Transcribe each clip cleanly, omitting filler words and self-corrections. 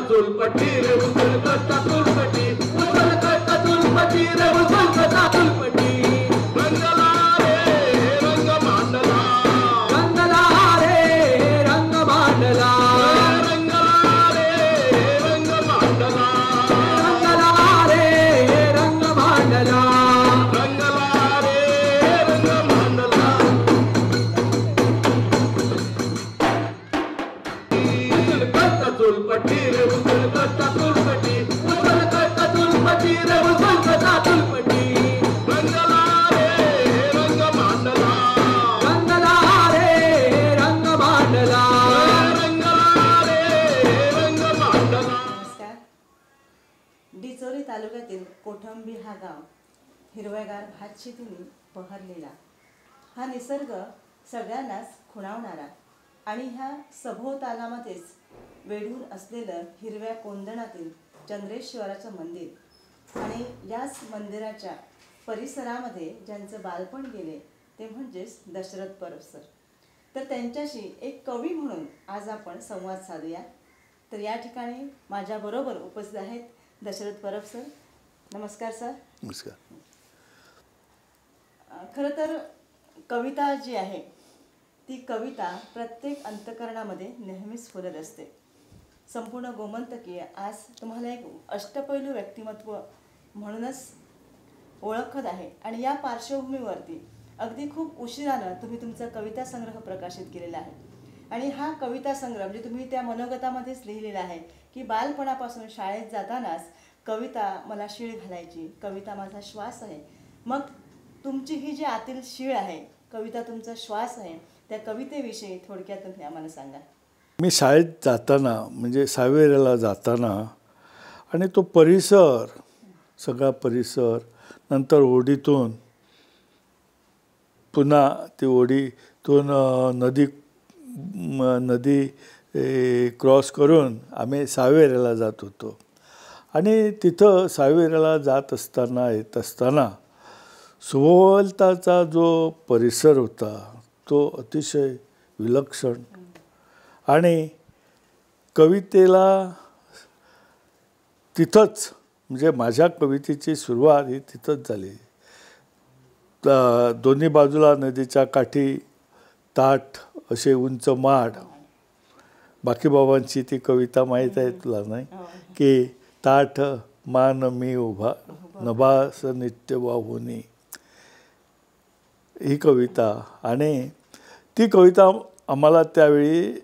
चुलपटी रे उचलता चुलपटी उचलता चुलपटी रे उचलता चुलपटी रंगला रे रंग मांडला रंगला रे रंग मांडला रंगला रे रंग मांडला रंगला रे रंग मांडला रंगला रे रंग मांडला उचलता चुलपटी रे उचलता चुलपटी उचलता चुलपटी रे उचलता चुलपटी रंगला रे रंग मांडला रंगला रे रंग मांडला रंगला रे रंग मांडला. नमस्कार. डिचोली तालुक्यातील कोठंबी हा गाव हिरव्यागार भातशेतीने बहरलेला, हा निसर्ग सगळ्यांनाच खुणावणारा आणि ह्या सभोवतालामध्येच वेढून असलेलं हिरव्या कोंदणातील चंद्रेश्वराचं मंदिर आणि याच मंदिराच्या परिसरामध्ये ज्यांचं बालपण गेले ते म्हणजेच दशरथ परब सर. तर त्यांच्याशी एक कवी म्हणून आज आपण संवाद साधूया. तर या ठिकाणी माझ्याबरोबर उपस्थित आहेत दशरथ परब सर. नमस्कार सर. नमस्कार. खरं तर कविता जी आहे ती कविता प्रत्येक अंतःकरणामध्ये नेहमीच फुलत असते. संपूर्ण गोमंतकीय आज तुम्हाला एक अष्टपैलू व्यक्तिमत्व म्हणूनच ओळखत आहे आणि या पार्श्वभूमीवरती अगदी खूप उशिरानं तुम्ही तुमचा कविता संग्रह प्रकाशित केलेला आहे. आणि हा कविता संग्रह म्हणजे तुम्ही त्या मनोगतामध्येच लिहिलेला आहे की बालपणापासून शाळेत जातानाच कविता मला शीळ घालायची, कविता माझा श्वास आहे. मग तुमची ही जी आतील शीळ आहे, कविता तुमचा श्वास आहे, त्या कवितेविषयी थोडक्यात तुम्ही आम्हाला सांगा. मी शाळेत जाताना म्हणजे सावेरेला जाताना आणि तो परिसर, सगळा परिसर, नंतर ओढीतून पुन्हा ती ओढीतून नदी क्रॉस करून आम्ही सावेरेला जात होतो. आणि तिथं सावेरेला जात असताना येत असताना सभोवतालचा जो परिसर होता तो अतिशय विलक्षण आणि कवितेला तिथंच म्हणजे माझ्या कवितेची सुरुवात ही तिथंच झाली. दोन्ही बाजूला नदीच्या काठी ताठ असे उंच माड. बाकीबाबांची ती कविता माहीत आहे तुला नाही की ताठ मान मी उभा नभास नित्य वाहुनी, ही कविता. आणि ती कविता आम्हाला त्यावेळी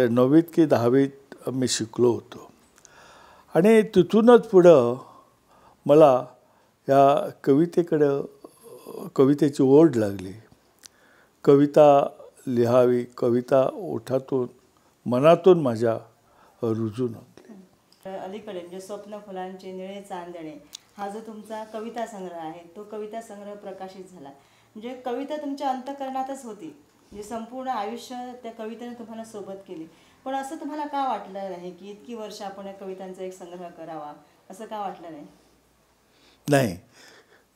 9वीत की 10वीत मी शिकलो होतो. आणि तिथूनच पुढं मला या कवितेची ओढ लागली. कविता लिहावी, कविता ओठातून मनातून माझ्या रुजून होती. अलीकडे म्हणजे स्वप्न फुलांचे निळे चांदणे हा जो तुमचा कविता संग्रह आहे तो कविता संग्रह प्रकाशित झाला. म्हणजे कविता तुमच्या अंतःकरणातच होती, म्हणजे संपूर्ण आयुष्य त्या कवितेने तुम्हाला सोबत केली. पण असं तुम्हाला का वाटलं नाही की इतकी वर्ष आपण या कवितांचा एक संग्रह करावा, असं का वाटलं नाही? नाही,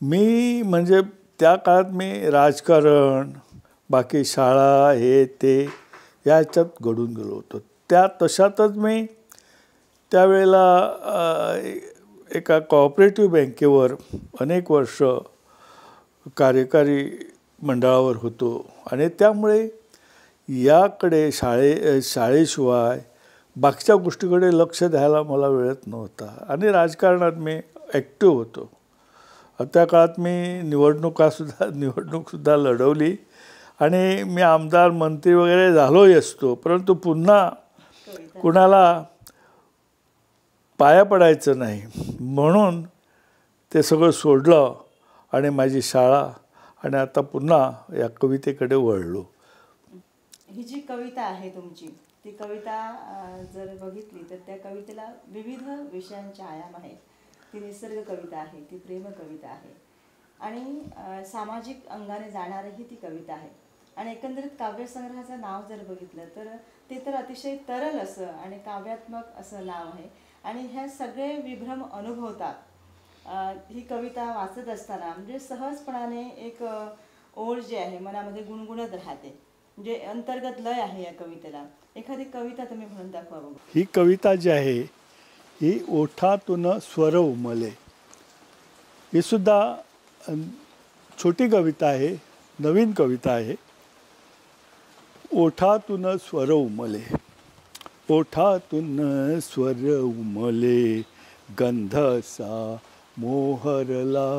मी म्हणजे त्या काळात मी राजकारण, बाकी शाळा, हे ते याच्यात घडून गेलो होतो. त्या तशातच मी त्यावेळेला एका कोऑपरेटिव्ह बँकेवर अनेक वर्ष कार्यकारी मंडळावर होतो आणि त्यामुळे याकडे शाळेशिवाय बाकीच्या गोष्टीकडे लक्ष द्यायला मला वेळत नव्हता. आणि राजकारणात मी ॲक्टिव्ह होतो. त्या काळात मी निवडणूकसुद्धा लढवली आणि मी आमदार मंत्री वगैरे झालोही असतो, परंतु पुन्हा कुणाला पाया पडायचं नाही म्हणून ते सगळं सोडलं आणि माझी शाळा आणि आता पुन्हा या कवितेकडे वळलो. ही जी कविता आहे तुमची, ती कविता जर बघितली तर त्या कवितेला विविध विषयांचे आयाम आहेत. ती निसर्ग कविता आहे, ती प्रेम कविता आहे आणि सामाजिक अंगाने जाणारी ती कविता आहे. आणि एकंदरीत काव्यसंग्रहाचं नाव जर बघितलं तर ते तर अतिशय तरल असं आणि काव्यात्मक असं नाव आहे. आणि हे सगळे विभ्रम अनुभवतात ही कविता वाचत असताना. म्हणजे सहजपणाने एक ओळ जी आहे मनामध्ये गुणगुणत राहते, म्हणजे अंतर्गत लय आहे या कवितेला. एखादी कविता तुम्ही म्हणून दाखवा बघू. ही कविता जी आहे ही ओठातून स्वर उमले. ही सुद्धा छोटी कविता आहे, नवीन कविता आहे. ओठातून स्वर उमले, ओठातून स्वर उमले, गंध असा मोहरला.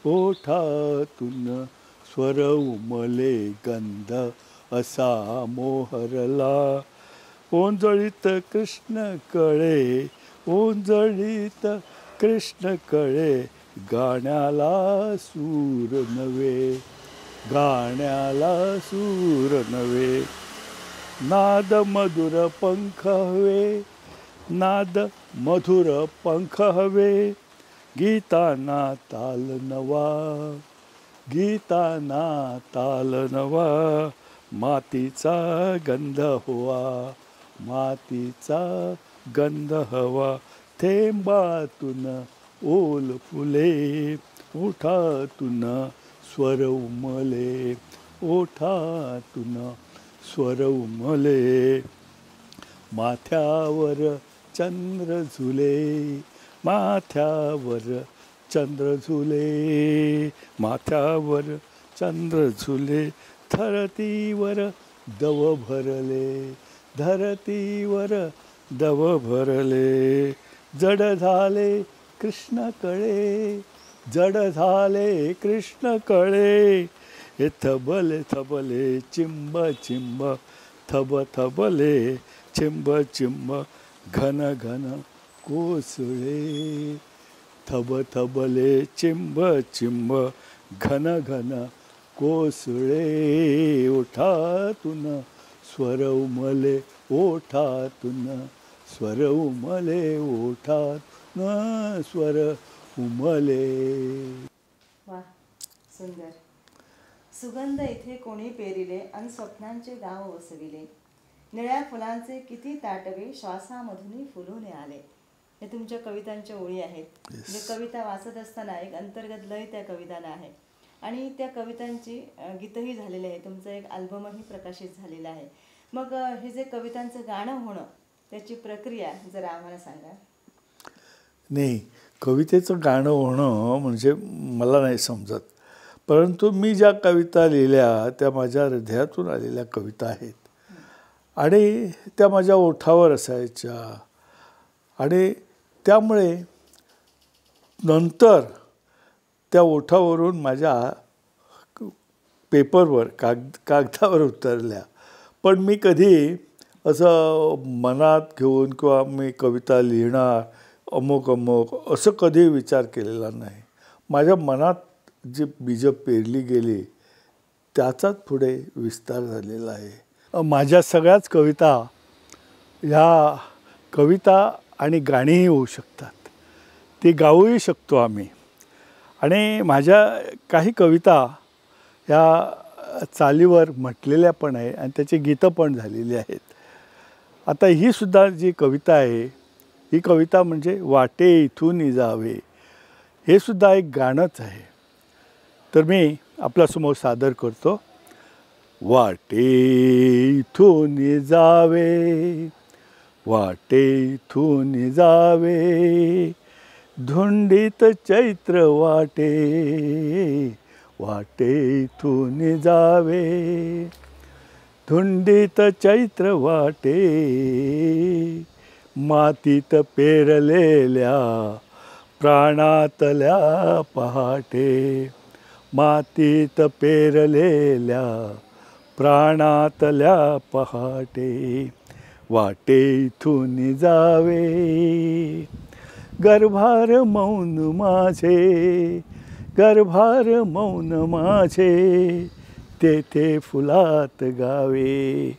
ओठातून स्वर उमले, गंध असा मोहरला. ओंजळीत कृष्ण कळे, ओंजळीत कृष्ण कळे, गाण्याला सूर नवे, गाण्याला सूर नवे. नाद मधुर पंख हवे, नाद मधुर पंख हवे, गीताना ताल नवा, गीताना ताल नवा. मातीचा गंध हवा, मातीचा गंध हवा. थेंबातून ओल फुले, ओठातून स्वर उमले, ओठातून स्वर उमले. माथ्यावर चंद्र झुले, माथ्यावर चंद्र झुले, माथ्यावर चंद्र झुले. धरतीवर दव भरले, धरतीवर दव भरले. जड झाले कृष्ण कळे, जड झाले कृष्ण कळे. हे थबले थबले चिंब चिंब, थब थबले चिंब चिंब, घन घन कोसळे. थब थबले चिंब चिंब, घन घन कोसळे. ओठातून स्वर उमले, ओठातून स्वर उमले, ओठातून स्वर उमले. वा, सुंदर. सुगंध इथे कोणी पेरिले, अन स्वप्नांचे गाव वसविले. निळ्या फुलांचे किती ताटवे, श्वासामधून फुलून आले. हे तुमच्या कवितांच्या ओळी आहेत. म्हणजे कविता वाचत असताना एक अंतर्गत लय त्या कवितांना आहे आणि त्या कवितांची गीतही झालेले आहे. तुमचं एक अल्बमही प्रकाशित झालेलं आहे. मग हे जे कवितांचं गाणं होणं, त्याची प्रक्रिया जरा आम्हाला सांगा. नाही, कवितेचं गाणं होणं म्हणजे मला नाही समजत. परंतु मी ज्या कविता लिहिल्या त्या माझ्या हृदयातून आलेल्या कविता आहेत आणि त्या माझ्या ओठावर असायच्या आणि त्यामुळे नंतर त्या ओठावरून माझ्या पेपरवर कागदावर उतरल्या. पण मी कधी असं मनात घेऊन किंवा मी कविता लिहिणार अमुक अमुक असं कधी विचार केलेला नाही. माझ्या मनात जी बीजं पेरली गेली त्याचाच पुढे विस्तार झालेला आहे. माझ्या सगळ्याच कविता ह्या कविता आणि गाणीही होऊ शकतात, ती गाऊही शकतो आम्ही. आणि माझ्या काही कविता ह्या चालीवर म्हटलेल्या पण आहे आणि त्याची गीतं पण झालेली आहेत. आता ही सुद्धा जी कविता आहे, ही कविता म्हणजे वाटे इथून जावे, हे सुद्धा एक गाणंच आहे. तर मी आपल्यासमोर सादर करतो. वाटे इथून जावे, वाटे इथून जावे, धुंडीत चैत्र वाटे, वाटे इथून जावे, धुंडीत चैत्र वाटे. मातीत पेरलेल्या प्राणातल्या पहाटे, मातीत पेरलेल्या प्राणातल्या पहाटे. वाटे इथून जावे, गर्भार मौन माझे, गर्भार मौन माझे, तेथे फुलात गावे.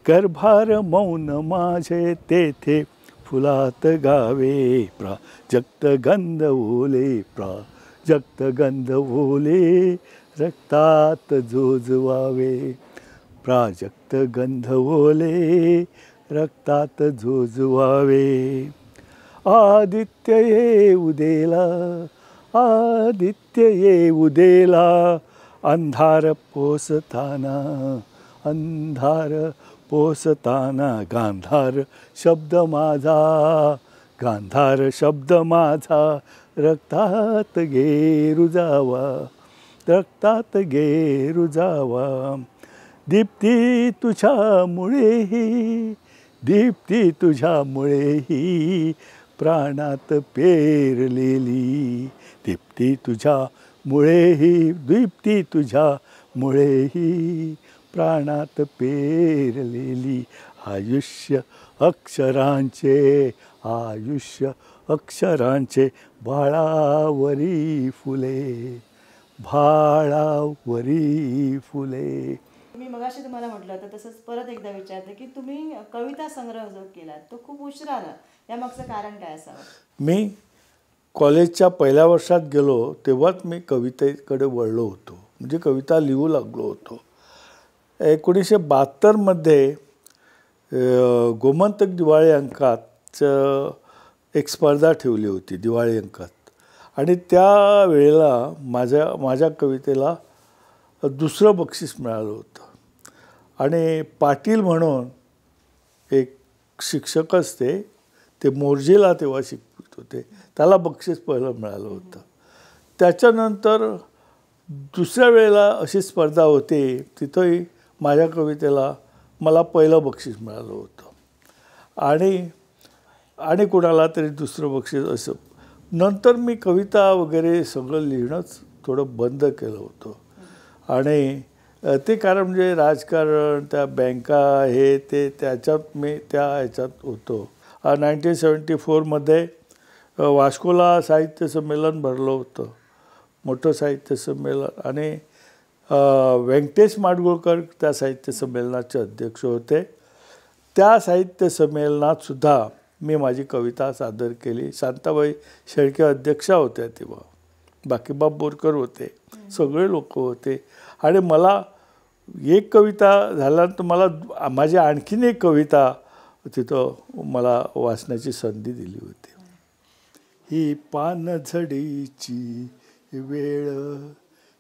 गर्भार मौन माझे, तेथे फुलात गावे. प्राजक्त गंध ओले, प्राजक्त गंध ओले, रक्तात झोजवावे. प्राजक्त गंध ओले, रक्तात झोजवावे. आदित्य ये उदेला, आदित्य ये उदेला, अंधार पोसताना, अंधार पोसताना. गांधार शब्द माझा, गांधार शब्द माझा रक्तात गे रुजावा, रक्तात गे रुजावा. दीप्ती तुझ्यामुळेही, दीप्ती तुझ्यामुळेही प्राणात पेरलेली, दीप्ती तुझ्यामुळेही, दीप्ती तुझ्यामुळेही प्राणात पेरलेली. आयुष्य अक्षरांचे, आयुष्य अक्षरांचे भाळावरी फुले, भाळावरी फुले. मी मगाशी तुम्हाला म्हटलं होतं तसंच परत एकदा विचारते की तुम्ही कविता संग्रह जो केला तो खूप उशिराला, यामागचं कारण काय असावं? मी कॉलेजच्या पहिल्या वर्षात गेलो तेव्हाच मी कवितेकडे वळलो होतो, म्हणजे कविता लिहू लागलो होतो. 1972मध्ये गोमंतक दिवाळी अंकात एक स्पर्धा ठेवली होती दिवाळी अंकात, आणि त्या वेळेला माझ्या कवितेला दुसरं बक्षीस मिळालं होतं. आणि पाटील म्हणून एक शिक्षकच ते मोर्जेला तेव्हा शिकवत होते, त्याला बक्षीस पहिलं मिळालं होतं. त्याच्यानंतर दुसऱ्या वेळेला अशी स्पर्धा होती, तिथंही माझ्या कवितेला मला पहिलं बक्षीस मिळालं होतं, आणि कुणाला तरी दुसरं बक्षीस असं. नंतर मी कविता वगैरे सगळं लिहिणंच थोडं बंद केलं होतं. आणि ते कारण म्हणजे राजकारण, त्या बँका, हे ते, त्याच्यात मी त्या ह्याच्यात होतो. 1974मध्ये वास्कोला साहित्य संमेलन भरलं होतं, मोठं साहित्य संमेलन, आणि व्यंकटेश माडगुळकर त्या साहित्य संमेलनाचे अध्यक्ष होते. त्या साहित्य संमेलनात सुद्धा मी माझी कविता सादर केली. शांताबाई शेळके अध्यक्षा होत्या तेव्हा, बाकीबाब बोरकर होते, सगळे लोक होते. आणि मला एक कविता झाल्यानंतर मला माझी आणखीन एक कविता तिथं मला वाचण्याची संधी दिली होती. ही पानझडीची वेळ,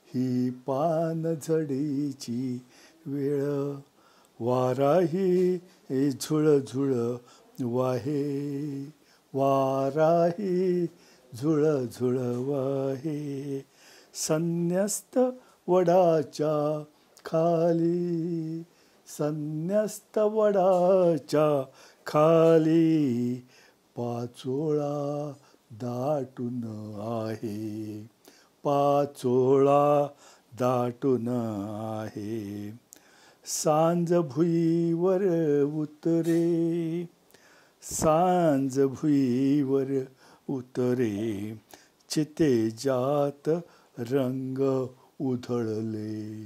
ही पानझडीची वेळ, वाराही झुळझुळ वाहे, वाराही झुळझुळ वाहे. संन्यस्त वडाच्या खाली, संन्यस्त वडाच्या खाली पाचोळा दाटून आहे, पाचोळा दाटून आहे. सांज भुईवर उतरे, सांज भुईवर उतरे, चितेजात रंग उधळले,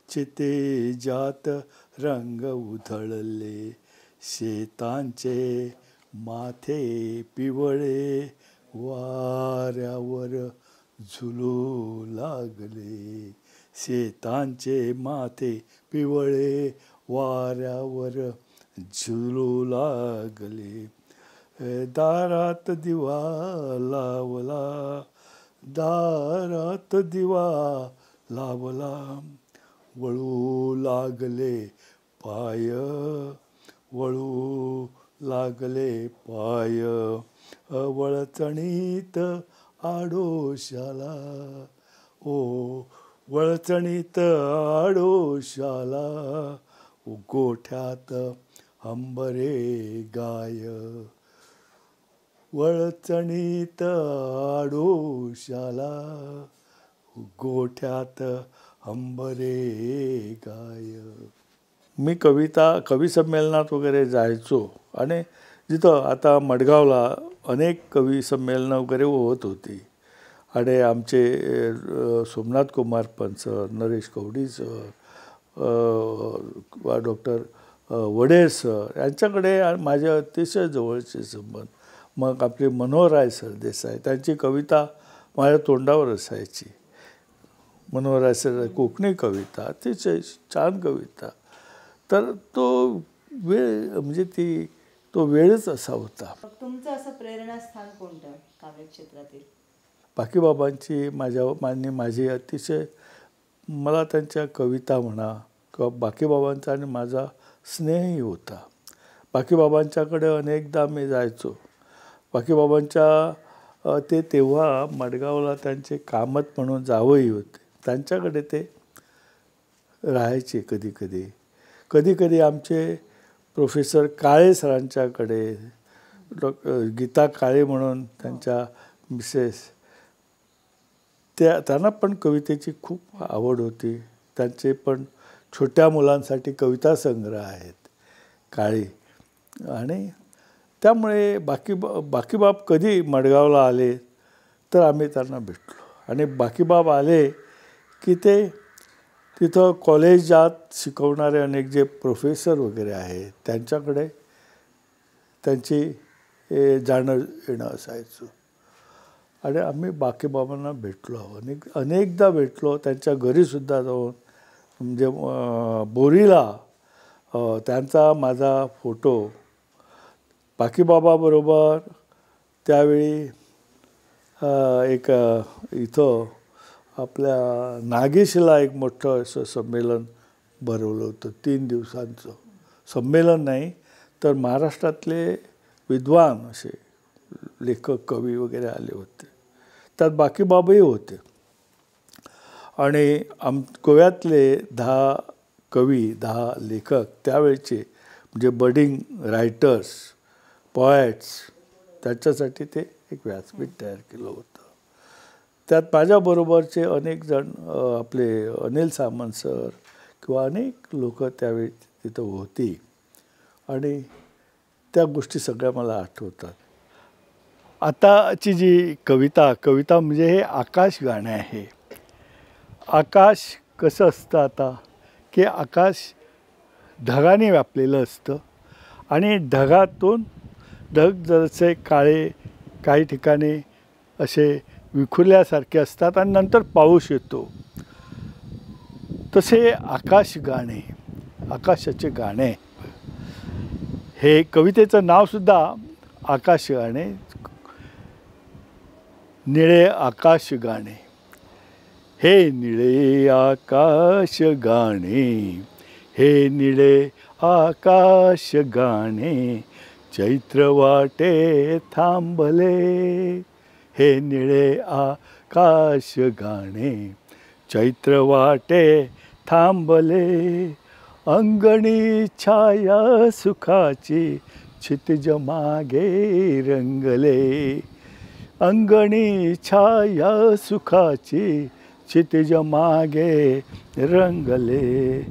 चितेजात रंग उधळले. शेतांचे माथे पिवळे वाऱ्यावर झुलू लागले, शेतांचे माथे पिवळे वाऱ्यावर झुलू लागले. दारात दिवा लावला, दारात दिवा लावला, वळू लागले पाय, वळू लागले पाय. वळचणीत आडोशाला, ओ वळचणीत आडोशाला, गोठ्यात हंबरे गाय, वळचणीत आडोशाला, गोठ्यात हंबरे गाय. मी कवी संमेलनात वगैरे जायचो, आणि जिथं आता मडगावला अनेक कवी संमेलनं वगैरे होत होती, आणि आमचे Somnath Kumar Pant sir, Naresh Kavadi sir, doctor Wader sir, यांच्याकडे माझे अतिशय जवळचे संबंध. मग आपले मनोहरराय सरदेसाई, त्यांची कविता माझ्या तोंडावर असायची. मनोहरराय सर कोकणी कविता, अतिशय छान कविता. तर तो वेळ म्हणजे तो वेळच असा होता. तुमचं असं प्रेरणास्थान कोणतं काव्यक्षेत्रातील? बाकीबाबांची माझी अतिशय, मला त्यांच्या कविता म्हणा किंवा बाकीबाबांचा आणि माझा स्नेहही होता. बाकीबाबांच्याकडे अनेकदा मी जायचो. बाकीबाबांच्या ते तेव्हा मडगावला त्यांचे कामत म्हणून जावई होते, त्यांच्याकडे ते राहायचे कधी आमचे प्रोफेसर काळे सरांच्याकडे, गीता काळे म्हणून त्यांच्या मिसेस, त्यांना पण कवितेची खूप आवड होती. त्यांचे पण छोट्या मुलांसाठी कविता संग्रह आहेत काळे. आणि त्यामुळे बाकीबाब कधी मडगावला आले तर आम्ही त्यांना भेटलो. आणि बाकीबाब आले की ते तिथं कॉलेजात शिकवणारे अनेक जे प्रोफेसर वगैरे आहेत त्यांच्याकडे त्यांची जाणं येणं असायचं. आणि आम्ही बाकीबाबांना भेटलो, अनेकदा भेटलो. त्यांच्या घरीसुद्धा जाऊन, म्हणजे बोरीला त्यांचा माझा फोटो बाकीबाबाबरोबर त्यावेळी एक इथं आपल्या नागेशला एक मोठं असं संमेलन भरवलं होतं. 3 दिवसांचं संमेलन नाही तर महाराष्ट्रातले विद्वान असे लेखक कवी वगैरे आले होते. त्यात बाकीबाबाही होते. आणि गोव्यातले 10 कवी, 10 लेखक त्यावेळचे, म्हणजे बडिंग रायटर्स, पोएट्स, त्याच्यासाठी ते एक व्यासपीठ तयार केलं होतं. त्यात माझ्याबरोबरचे अनेक जण, आपले अनिल सामंत सर किंवा अनेक लोक त्यावेळी तिथं होती. आणि त्या गोष्टी सगळ्या मला आठवतात. आताची जी कविता म्हणजे हे आकाश गाणं आहे. आकाश कसं असतं आता, की आकाश ढगाने व्यापलेलं असतं आणि ढगातून ढग जसे काळे, काही ठिकाणी असे विखुरल्यासारखे असतात आणि नंतर पाऊस येतो. तसे आकाश गाणे, आकाशाचे गाणे, हे कवितेचं नावसुद्धा आकाश गाणे. निळे आकाश गाणे, हे निळे आकाश गाणे, हे निळे आकाश गाणे, चैत्र वाटे थांबले. हे निळे आकाश गाणे, चैत्र वाटे थांबले. अंगणी छाया सुखाची, क्षितिज मागे रंगले. अंगणी छाया सुखाची, क्षितिज मागे रंगले.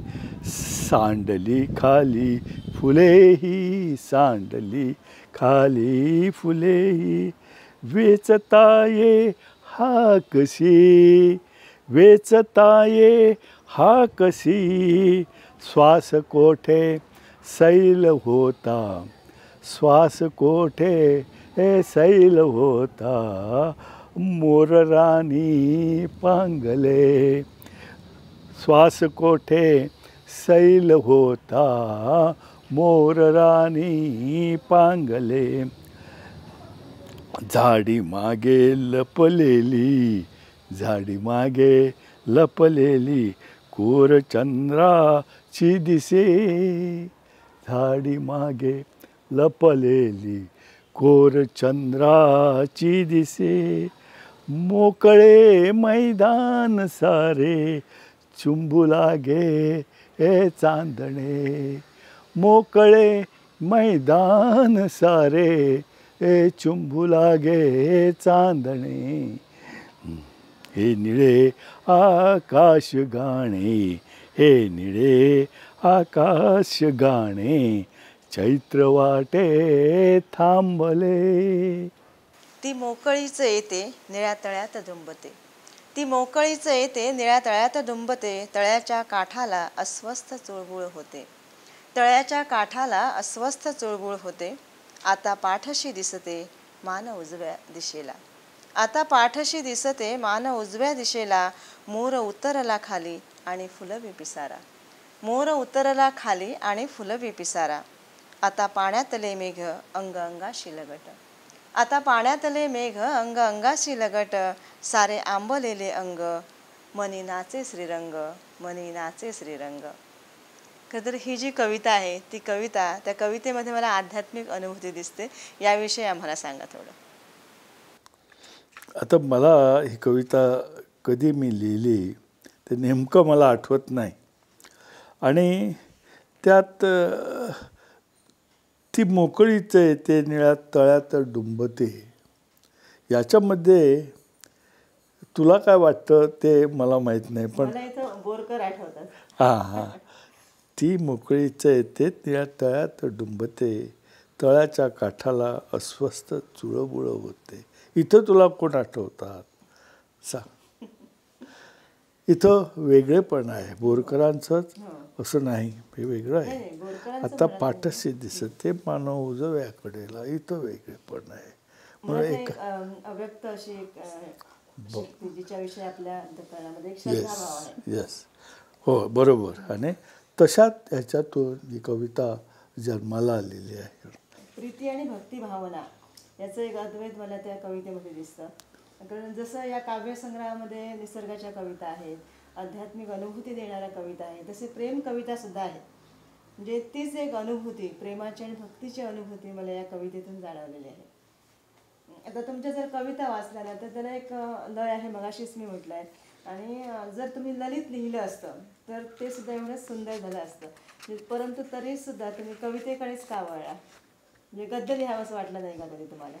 सांडली खाली फुलेही, सांडली खाली फुलेही, वेचताये हा कशी, वेचताये हा कशी. श्वास कोठे सैल होता, श्वास कोठे सैल होता, मोरराणी पांगले. श्वास कोठे सैल होता, मोरराणी पांगले. झाडी मागे लपलेली, झाडी मागे लपलेली, कोर चंद्राची दिसे. झाडी मागे लपलेली, कोर चंद्राची दिसे. मोकळे मैदान सारे, चुंबू लागे चांदणे. मोकळे मैदान सारे, चुंबू लागे चांदणे. हे निळे आकाश गाणे, हे निळे आकाश गाणे, चैत्र वाटे थांबले. ती मोकळीच येते निळ्या तळ्यात दुंबते, ती मोकळीच येते निळ्या तळ्यात दुंबते. तळ्याच्या काठाला अस्वस्थ चुळबुळ होते, तळ्याच्या काठाला अस्वस्थ चुळबुळ होते. आता पाठशी दिसते मान उजव्या दिशेला, आता पाठशी दिसते मान उजव्या दिशेला. मोर उतरला खाली आणि फुलवी पिसारा, मोर उतरला खाली आणि फुलवी पिसारा. आता पाण्यातले मेघ अंग अंगाशी लगट, आता पाण्यातले मेघ अंग अंगाशी लगट. सारे आंबलेले अंग, मनी नाचे श्रीरंग, मनी नाचे श्रीरंग. खरं तर ही जी कविता आहे ती कविता त्या कवितेमध्ये मला आध्यात्मिक अनुभूती दिसते. याविषयी आम्हाला सांगा थोडं. आता मला ही कविता कधी मी लिहिली ते नेमकं मला आठवत नाही. आणि त्यात ती मोकळीच आहे ते निळ्या तळ्यात डुंबते, याच्यामध्ये तुला काय वाटतं ते मला माहीत नाही, पण मला इथं बोरकर आठवतात. हां, ती मोकळीच आहे ते निळ्या तळ्यात डुंबते, तळ्याच्या काठाला अस्वस्थ चुळबुळ होते. इथं तुला कोण आठवतात सांग. इथं वेगळेपण आहे बोरकरांचंच असं नाही, हे वेगळं आहे. नाही, बोरकरांचं आता म्हणत पाठशी दिसते मानव उजव्याकडेला, इथं वेगळेपण आहे. मला म्हणून ते एक अव्यक्त अशी एक शक्ती जिच्याविषयी आपल्या अंतःकरणामध्ये एक श्रद्धाभाव आहे. येस, हो बरोबर. आणि तशात ह्याच्यातून ही कविता जन्माला आलेली आहे. प्रीती आणि भक्ती भावना याचं एक अद्वैत मला त्या कवितेमध्ये दिसतं. कारण जसं या काव्यसंग्रहामध्ये निसर्गाच्या कविता आहेत, आध्यात्मिक अनुभूती देणाऱ्या कविता आहेत, तसे प्रेम कवितासुद्धा आहेत. म्हणजे तीच एक अनुभूती, प्रेमाची आणि भक्तीची अनुभूती मला या कवितेतून जाणवलेली आहे. आता तुमच्या जर कविता वाचल्या ना तर त्याला एक लय आहे, मगाशीच मी म्हटलं आहे. आणि जर तुम्ही ललित लिहिलं असतं तर ते सुद्धा एवढंच सुंदर झालं असतं. परंतु तरीसुद्धा तुम्ही कवितेकडेच का वळला? म्हणजे गद्य लिहावं असं वाटलं नाही का कधी तुम्हाला?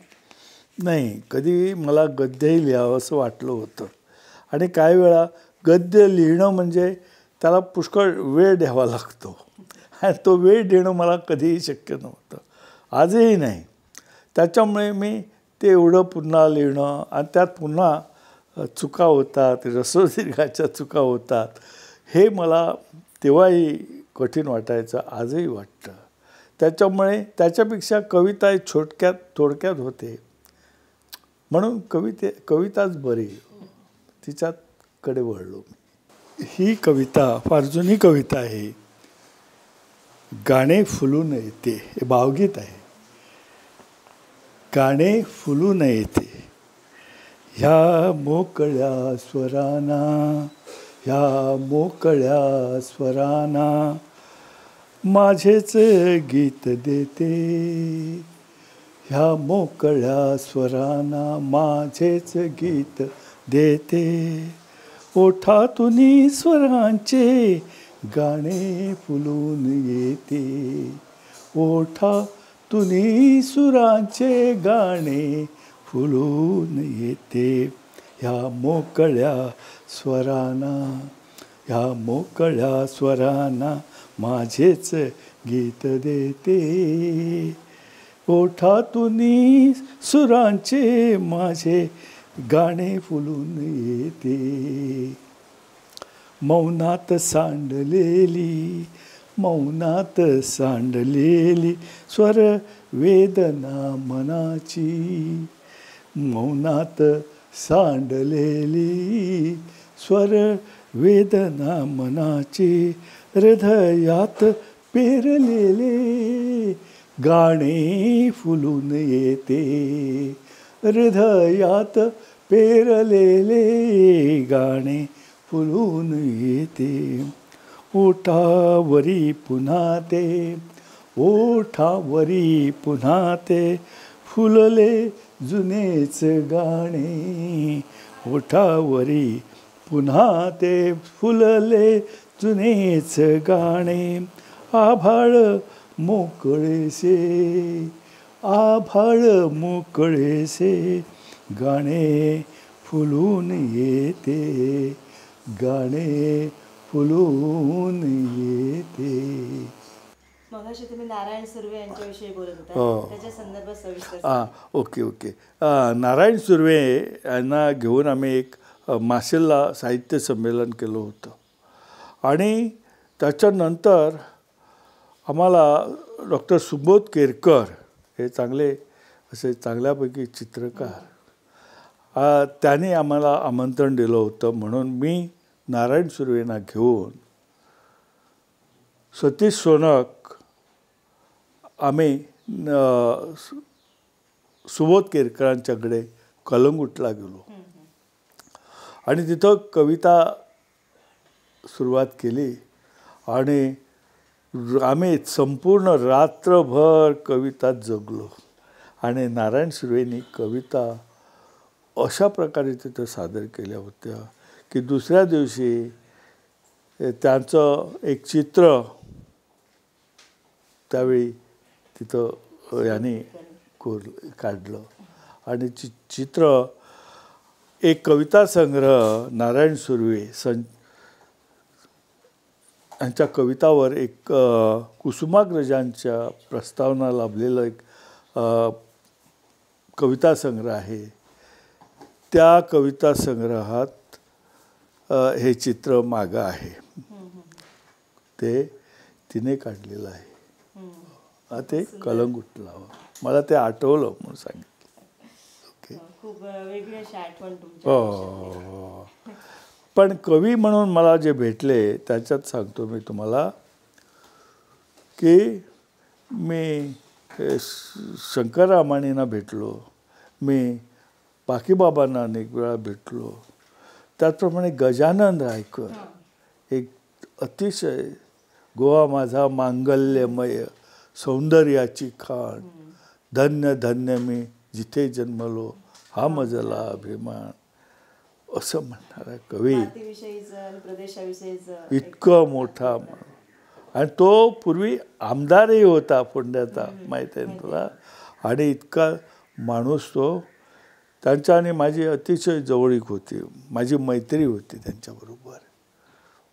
नाही, कधी मला गद्यही लिहावं असं वाटलं होतं. आणि काही वेळा गद्य लिहिणं म्हणजे त्याला पुष्कळ वेळ द्यावा लागतो, आणि तो वेळ देणं मला कधीही शक्य नव्हतं, आजही नाही. त्याच्यामुळे मी ते एवढं पुन्हा लिहिणं, आणि त्यात पुन्हा चुका होतात, रसोदीर्घाच्या चुका होतात, हे मला तेव्हाही कठीण वाटायचं, आजही वाटतं. त्याच्यामुळे त्याच्यापेक्षा कविता थोडक्यात होते, म्हणून कविताच बरी, तिच्यात कडे वळलो मी. ही कविता फार जुनी कविता आहे. गाणे फुलून येते, हे भावगीत आहे. गाणे फुलून येते ह्या मोकळ्या स्वराना, ह्या मोकळ्या स्वराना, माझेच गीत देते, ह्या मोकळ्या स्वराना माझेच गीत देते. ओठातून स्वरांचे गाणे फुलून येते, ओठातून सुरांचे गाणे फुलून येते. ह्या मोकळ्या स्वराना, ह्या मोकळ्या स्वराना माझेच गीत देते. ओठातून सुरांचे माझे गाणे फुलून येते. मौनात सांडलेली, मौनात सांडलेली स्वर वेदना मनाची, मौनात सांडलेली स्वर वेदना मनाची, हृदयात पेरलेले गाणे फुलून येते, हृदयात पेरलेले गाणे फुलून येते. ओठावरी पुन्हा ते, ओठावरी पुन्हा ते फुलले जुनेच गाणे, ओठावरी पुन्हा ते फुलले जुनेच गाणे. आभाळ मोकळेसे, आभाळ मोकळेसे गाणे फुलून येते, गाणे फुलून येते. मगाशी तुम्ही नारायण सुर्वे यांच्याविषयी बोलत होता, त्याच्या संदर्भात सविस्तर. ओके. नारायण सुर्वे यांना घेऊन आम्ही एक मासिलला साहित्य संमेलन केलं होतं. आणि त्याच्यानंतर आम्हाला डॉक्टर सुबोध केरकर हे चांगल्यापैकी चित्रकार, त्याने आम्हाला आमंत्रण दिलं होतं. म्हणून मी नारायण सुर्वेंना घेऊन सतीश सोनक आम्ही सुबोध केरकरांच्याकडे कलंगूटला गेलो आणि तिथं कविता सुरुवात केली. आणि आम्ही संपूर्ण रात्रभर कविता जगलो आणि नारायण सुर्वेंनी कविता अशा प्रकारे तिथं सादर केल्या होत्या की दुसऱ्या दिवशी त्यांचं एक चित्र त्यावेळी तिथं याने काढलं आणि चित्र एक कविता संग्रह नारायण सुर्वे यांच्या कवितावर एक कुसुमाग्रजांच्या प्रस्तावना लाभलेलं एक कविता संग्रह आहे. त्या कविता संग्रहात हे चित्र मागं आहे. ते तिने काढलेलं आहे. ते कलंगूट लावा. मला ते आठवलं म्हणून सांगितलं. ओके. खूप वेगळी अशी आठवण तुमची. हो. पण कवी म्हणून मला जे भेटले त्याच्यात सांगतो मी तुम्हाला की मी शंकररामाणींना भेटलो, मी बाकीबाबांना अनेक वेळा भेटलो. त्याचप्रमाणे गजानन रायकर एक अतिशय गोवा माझा मांगल्यमय सौंदर्याची खाण, धन्य धन्य मी जिथे जन्मलो हा मजला अभिमान असं म्हणणारा कवी, इतकं मोठा. आणि तो पूर्वी आमदारही होता पुण्याचा, माहीत आहे तुला. आणि इतका माणूस तो. त्यांच्या आणि माझी अतिशय जवळीक होती, माझी मैत्री होती त्यांच्याबरोबर.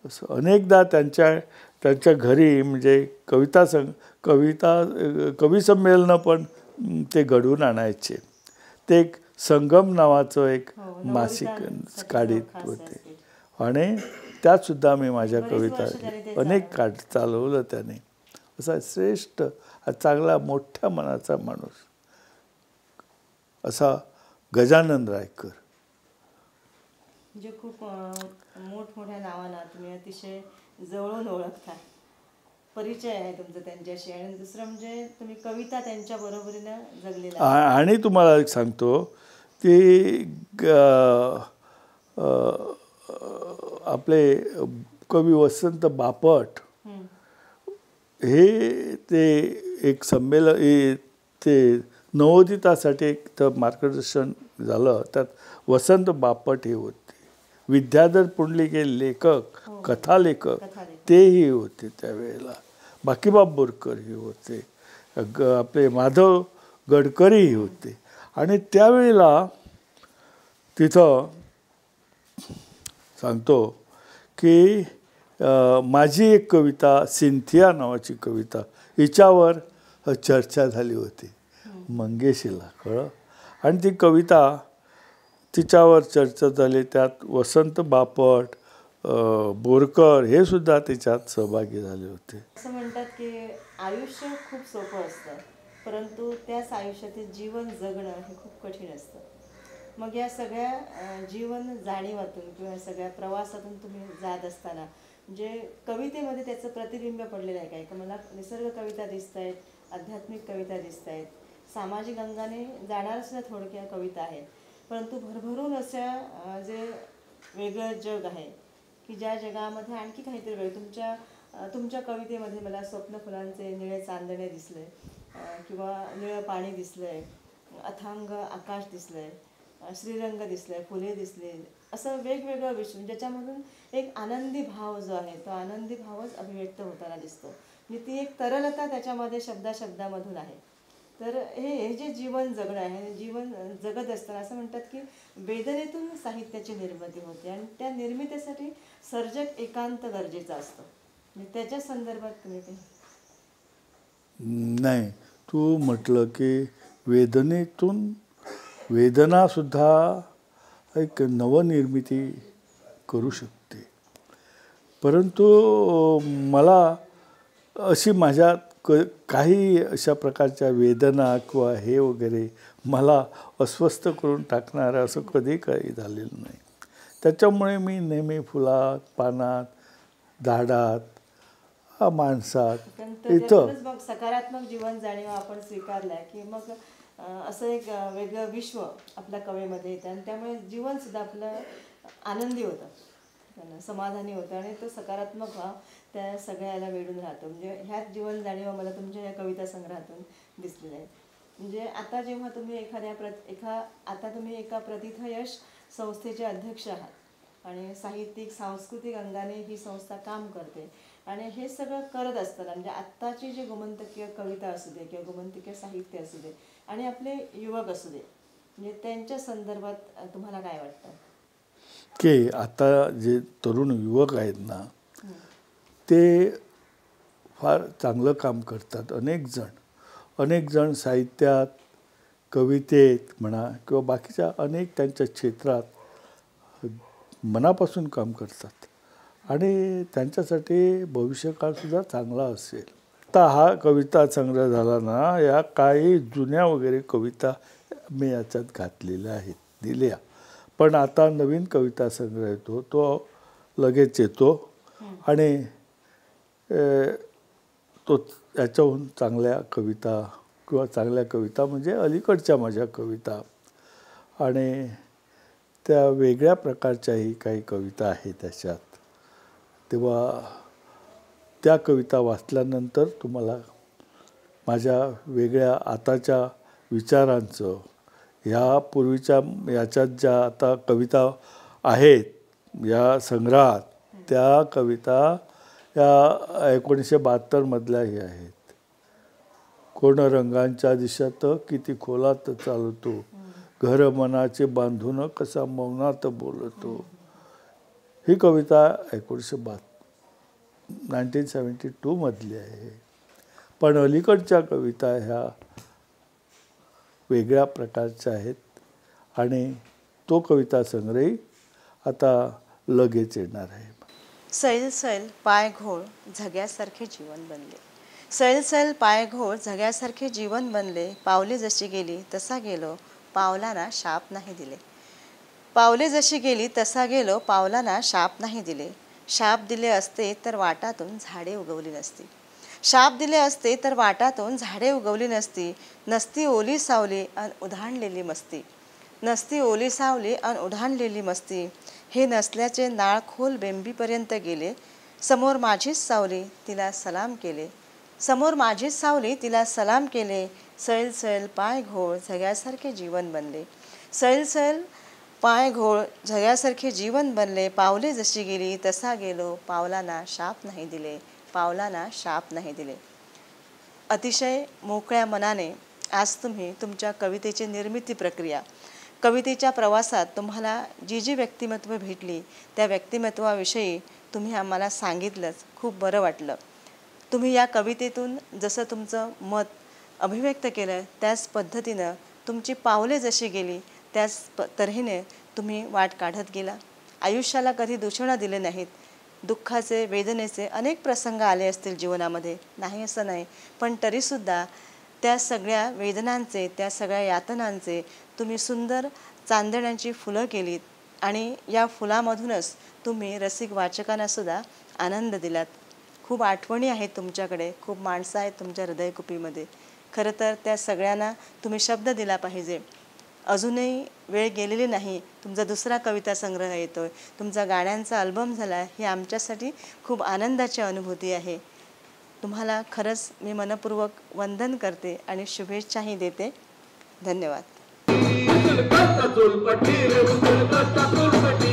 असं अनेकदा त्यांच्या घरी म्हणजे कवी संमेलनं पण ते घडवून आणायचे. ते एक संगम नावाचं एक मासिक काढीत होते आणि त्यात सुद्धा मी माझ्या कविता अनेक चालवलं त्याने. असा श्रेष्ठ चांगला मोठ्या मनाचा माणूस असा गजानन रायकर. म्हणजे खूप मोठमोठ्या नावाला तुम्ही अतिशय जवळून ओळखता, परिचय आहे तुमचा त्यांच्याशी. आणि दुसरं म्हणजे तुम्ही कविता त्यांच्या बरोबरीनं जगलेला. आणि तुम्हाला एक सांगतो की आपले कवी वसंत बापट हे ते एक संमेलन ते नवोदितासाठी एक तर मार्गदर्शन झालं. त्यात वसंत बापट हे होते, विद्याधर पुंडलिक हे लेखक, कथालेखक तेही होते त्यावेळेला, बाकीबाब बोरकरही होते, आपले माधव गडकरीही होते. आणि त्यावेळेला तिथं सांगतो की माझी एक कविता सिंथिया नावाची कविता, हिच्यावर चर्चा झाली होती मंगेशीला, कळलं. आणि ती कविता तिच्यावर चर्चा झाली. त्यात वसंत बापट, बोरकर हे सुद्धा त्याच्यात सहभागी झाले होते. असं म्हणतात की आयुष्य खूप सोपं असतं, परंतु त्याच आयुष्यातील जीवन जगणं हे खूप कठीण असतं. मग या सगळ्या जीवन जाणीवातून किंवा सगळ्या प्रवासातून तुम्ही जात असताना म्हणजे कवितेमध्ये त्याचं प्रतिबिंब पडलेलं आहे काय? का मला निसर्ग कविता दिसत आहेत, आध्यात्मिक कविता दिसत आहेत, सामाजिक अंगाने जाणाऱ्या सुद्धा थोडक्या कविता आहेत, परंतु भरभरून अशा जे वेगळं जग आहे की ज्या जगामध्ये आणखी काहीतरी वेगळं. तुमच्या कवितेमध्ये मला स्वप्न फुलांचे निळे चांदणे दिसले किंवा निळं पाणी दिसलंय, अथांग आकाश दिसलंय, श्रीरंग दिसलंय, फुले दिसले, असं वेगवेगळं विषय ज्याच्यामधून एक आनंदी भाव जो आहे तो आनंदी भावच अभिव्यक्त होताना दिसतो. म्हणजे ती एक तरलता त्याच्यामध्ये शब्दामधून आहे. तर हे जे जीवन जगणं आहे, जीवन जगत असताना असं म्हणतात की वेदनेतून साहित्याची निर्मिती होते आणि त्या निर्मितीसाठी सर्जक एकांत गरजेचं असतं. म्हणजे त्याच्या संदर्भात तुम्ही काही नाही, तू म्हटलं की वेदनेतून वेदनासुद्धा एक नवनिर्मिती करू शकते. परंतु मला अशी माझ्यात काही अशा प्रकारच्या वेदना किंवा हे वगैरे मला अस्वस्थ करून टाकणारं असं कधी काही झालेलं नाही. त्याच्यामुळे मी नेहमी फुलात, पानात, झाडात, माणसात इथं मग सकारात्मक जीवन जाणीव आपण स्वीकारलाय की मग असं एक वेगळं विश्व आपल्या कवेमध्ये येतं आणि त्यामुळे जीवन सुद्धा आपलं आनंदी होतं. त्यांना समाधानी होतं आणि तो सकारात्मक भाव त्या सगळ्याला वेढून राहतो. म्हणजे ह्याच जीवन जाणीवा मला तुमच्या या कविता संग्रहातून दिसलेल्या आहेत. म्हणजे आता जेव्हा तुम्ही आता तुम्ही एका प्रतिथयश संस्थेचे अध्यक्ष आहात आणि साहित्यिक सांस्कृतिक अंगाने ही संस्था काम करते आणि हे सगळं करत असताना म्हणजे आत्ताची जी गोमंतकीय कविता असू दे किंवा गोमंतकीय साहित्य असू दे आणि आपले युवक असू दे म्हणजे त्यांच्या संदर्भात तुम्हाला काय वाटतं की आता जे तरुण युवक आहेत ना ते फार चांगलं काम करतात. अनेक जण साहित्यात, कवितेत म्हणा किंवा बाकीच्या अनेक त्यांच्या क्षेत्रात मनापासून काम करतात आणि त्यांच्यासाठी भविष्यकाळसुद्धा चांगला असेल. आता हा कविता संग्रह झाला ना, या काही जुन्या वगैरे कविता मी याच्यात घातलेल्या आहेत, दिल्या. पण आता नवीन कविता संग्रह येतो, तो लगेच येतो आणि तो याच्याहून चांगल्या कविता म्हणजे अलीकडच्या माझ्या कविता आणि त्या वेगळ्या प्रकारच्याही काही कविता आहेत त्याच्यात. तेव्हा त्या कविता वाचल्यानंतर तुम्हाला माझ्या वेगळ्या आताच्या विचारांचं, ह्या पूर्वीच्या याच्यात ज्या आता कविता आहेत या संग्रहात, त्या कविता या 1972 मधल्याही आहेत. कोण रंगांच्या दिशात किती खोलात चालतो, घर मनाचे बांधून कसा मौनात बोलतो. ही कविता 1972 मधली आहे. पण अलीकडच्या कविता ह्या वेगळ्या प्रकारच्या आहेत आणि तो कविता संग्रही आता लगेच येणार आहे. सैल सैल पाय घोळ झग्यासारखे जीवन बनले. सैल सैल पाय घोळ झग्यासारखे जीवन बनले. पावले जशी गेली तसा गेलो, पावलांना शाप नाही दिले. पावले जशी गेली तसा गेलो, पावलांना शाप नाही दिले. शाप दिले असते तर वाटातून झाडे उगवली नसती. शाप दिले असते तर वाटातून झाडे उगवली नसती. नसती ओली सावली अन उधाणलेली मस्ती. नसती ओली सावली अन उधाणलेली मस्ती. हे नसल्याचे नाळ खोल बेंबीपर्यंत गेले. समोर माझीच सावली तिला सलाम केले. समोर माझीच सावली तिला सलाम केले. सैल सैल पाय घोळ झग्यासारखे जीवन बनले. सैल सैल पाय घोळ झग्यासारखे जीवन बनले. पावले जशी गेली तसा गेलो, पावलांना शाप नाही दिले. पावलांना शाप नाही दिले. अतिशय मोकळ्या मनाने आज तुम्ही तुमच्या कवितेची निर्मिती प्रक्रिया, कवितेच्या प्रवासात तुम्हाला जी जी व्यक्तिमत्व भेटली त्या व्यक्तिमत्वाविषयी तुम्ही आम्हाला सांगितलंच. खूप बरं वाटलं. तुम्ही या कवितेतून जसं तुमचं मत अभिव्यक्त केलं त्याच पद्धतीनं तुमची पावले जशी गेली त्याच तऱ्हेने तुम्ही वाट काढत गेला. आयुष्याला कधी दूषणं दिले नाहीत. दुःखाचे, वेदनेचे अनेक प्रसंग आले असतील जीवनामध्ये, नाही असं नाही, पण तरीसुद्धा त्या सगळ्या वेदनांचे, त्या सगळ्या यातनांचे तुम्ही सुंदर चांदण्यांची फुलं केलीत आणि या फुलामधूनच तुम्ही रसिक वाचकांनासुद्धा आनंद दिलात. खूप आठवणी आहेत तुमच्याकडे, खूप माणसं आहेत तुमच्या हृदयकुपीमध्ये. खरं तर त्या सगळ्यांना तुम्ही शब्द दिला पाहिजे. अजूनही वेळ गेलेली नाही. तुमचा दुसरा कविता संग्रह येतो आहे, तुमचा गाण्यांचा अल्बम झाला आहे, ही आमच्यासाठी खूप आनंदाची अनुभूती आहे. तुम्हाला खरंच मी मनपूर्वक वंदन करते आणि शुभेच्छाही देते. धन्यवाद. चुलपटी रे चुलपटी